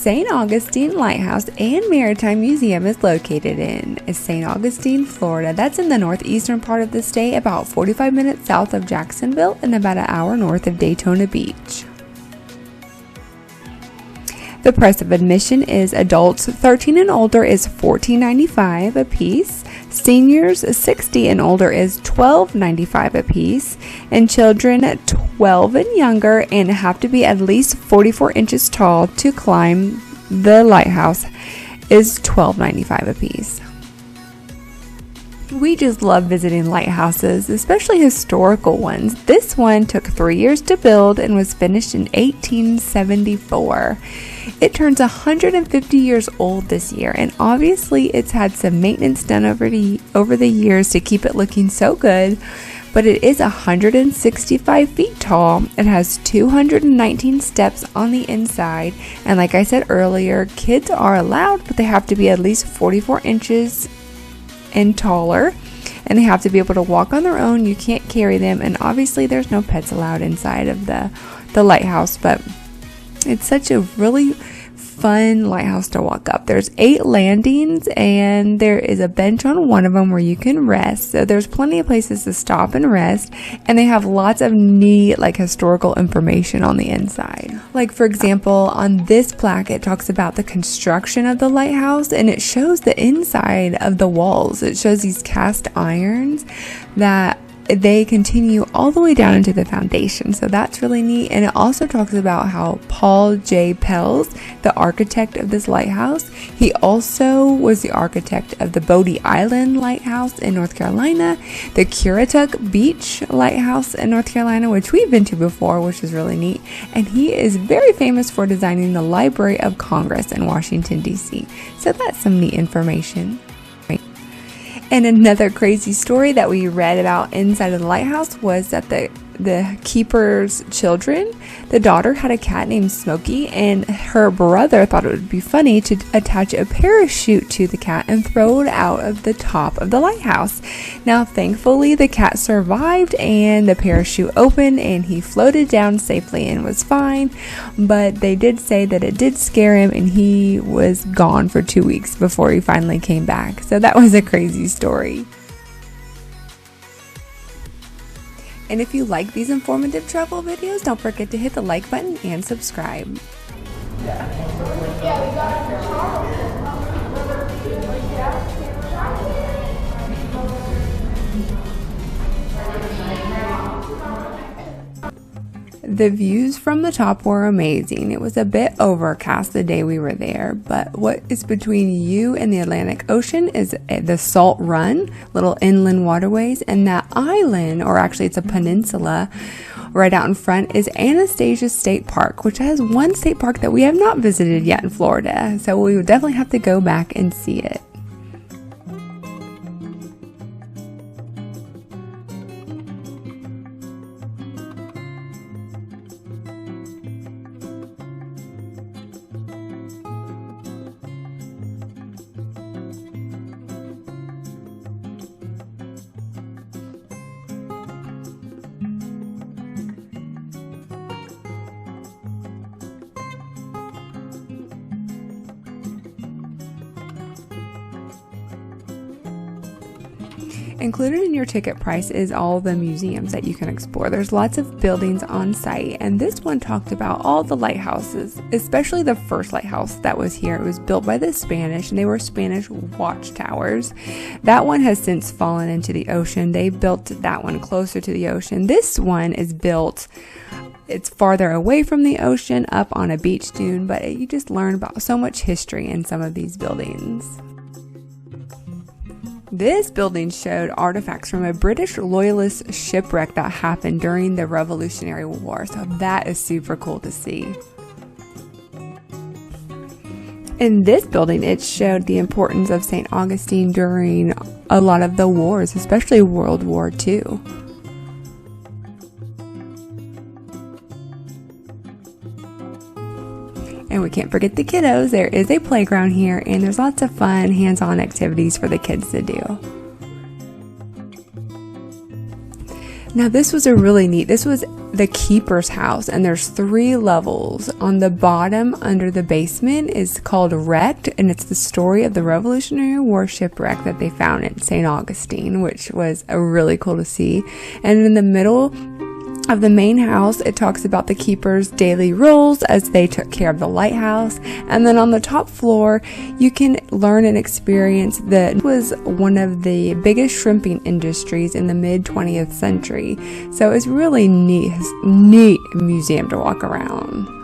St. Augustine Lighthouse and Maritime Museum is located in is St. Augustine, Florida. That's in the northeastern part of the state, about 45 minutes south of Jacksonville and about an hour north of Daytona Beach. The price of admission is adults 13 and older is $14.95 a piece. Seniors 60 and older is $12.95 a piece. And children 12 and younger and have to be at least 44 inches tall to climb the lighthouse is $12.95 a piece. We just love visiting lighthouses, especially historical ones. This one took 3 years to build and was finished in 1874. It turns 150 years old this year, and obviously it's had some maintenance done over the years to keep it looking so good, but it is 165 feet tall. It has 219 steps on the inside, and like I said earlier, kids are allowed, but they have to be at least 44 inches and taller, and they have to be able to walk on their own. You can't carry them, and obviously there's no pets allowed inside of the lighthouse, but it's such a really fun lighthouse to walk up. There's 8 landings, and there is a bench on one of them where you can rest. So there's plenty of places to stop and rest, and they have lots of neat historical information on the inside. Like, for example, on this plaque it talks about the construction of the lighthouse, and it shows the inside of the walls. It shows these cast irons that they continue all the way down into the foundation, so that's really neat. And it also talks about how Paul J. Pels, the architect of this lighthouse, he also was the architect of the Bodie Island Lighthouse in North Carolina, the Currituck Beach Lighthouse in North Carolina, which we've been to before, which is really neat. And he is very famous for designing the Library of Congress in Washington, D.C. So that's some neat information. And another crazy story that we read about inside of the lighthouse was that the keeper's children, the daughter had a cat named Smokey, and her brother thought it would be funny to attach a parachute to the cat and throw it out of the top of the lighthouse. Now, thankfully, the cat survived and the parachute opened and he floated down safely and was fine, but they did say that it did scare him and he was gone for 2 weeks before he finally came back. So that was a crazy story. And if you like these informative travel videos, don't forget to hit the like button and subscribe. The views from the top were amazing. It was a bit overcast the day we were there, but what is between you and the Atlantic Ocean is the Salt Run, little inland waterways, and that island, or actually it's a peninsula, right out in front is Anastasia State Park, which has one state park that we have not visited yet in Florida, so we would definitely have to go back and see it. Included in your ticket price is all the museums that you can explore. There's lots of buildings on site, and this one talked about all the lighthouses, especially the first lighthouse that was here. It was built by the Spanish, and they were Spanish watchtowers. That one has since fallen into the ocean. They built that one closer to the ocean. This one is built, it's farther away from the ocean, up on a beach dune, but you just learn about so much history in some of these buildings. This building showed artifacts from a British loyalist shipwreck that happened during the Revolutionary War, so that is super cool to see. In this building, it showed the importance of St. Augustine during a lot of the wars, especially World War II. And we can't forget the kiddos. There is a playground here, and there's lots of fun hands-on activities for the kids to do. Now this was this was the keeper's house, and there's 3 levels. On the bottom under the basement is called Wrecked, and it's the story of the Revolutionary War shipwreck that they found at St. Augustine, which was really cool to see. And in the middle of the main house, it talks about the keeper's daily roles as they took care of the lighthouse. And then on the top floor, you can learn and experience that it was one of the biggest shrimping industries in the mid 20th century. So it's really neat museum to walk around.